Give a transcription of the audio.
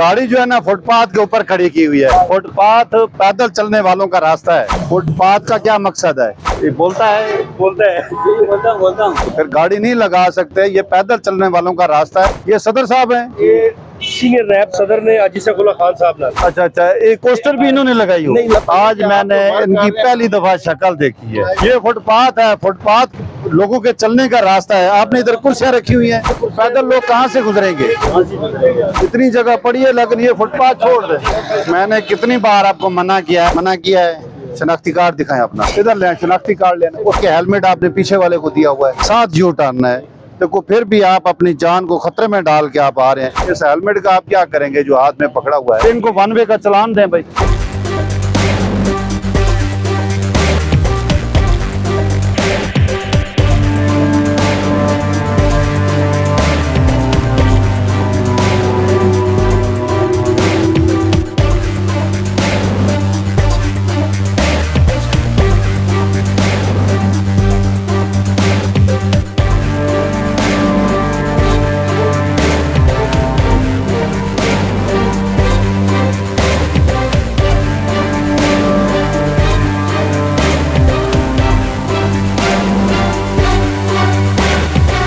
गाड़ी जो है ना फुटपाथ के ऊपर खड़ी की हुई है। फुटपाथ पैदल चलने वालों का रास्ता है। फुटपाथ का क्या मकसद है? ये बोलता है बोलता हूँ फिर गाड़ी नहीं लगा सकते, ये पैदल चलने वालों का रास्ता है। ये सदर साहब हैं, ये सीनियर नैब सदर ने आजिज़ खान साहब ने। अच्छा, एक पोस्टर भी इन्होंने लगाई हो। आज मैंने इनकी पहली दफा शक्ल देखी है। ये फुटपाथ है, फुटपाथ लोगों के चलने का रास्ता है। आपने इधर कुर्सियां रखी हुई हैं, पैदल लोग कहाँ से गुजरेंगे? इतनी जगह पड़ी है, लेकिन ये फुटपाथ छोड़ दे। मैंने कितनी बार आपको मना किया है। शनाख्ती कार्ड दिखाएं अपना, इधर ले शनाख्ती कार्ड लेना। उसके हेलमेट आपने पीछे वाले को दिया हुआ है, साथ यू टर्न है। देखो फिर भी आप अपनी जान को खतरे में डाल के आप आ रहे हैं। इस हेलमेट का आप क्या करेंगे जो हाथ में पकड़ा हुआ है? इनको वन वे का चलान दें भाई।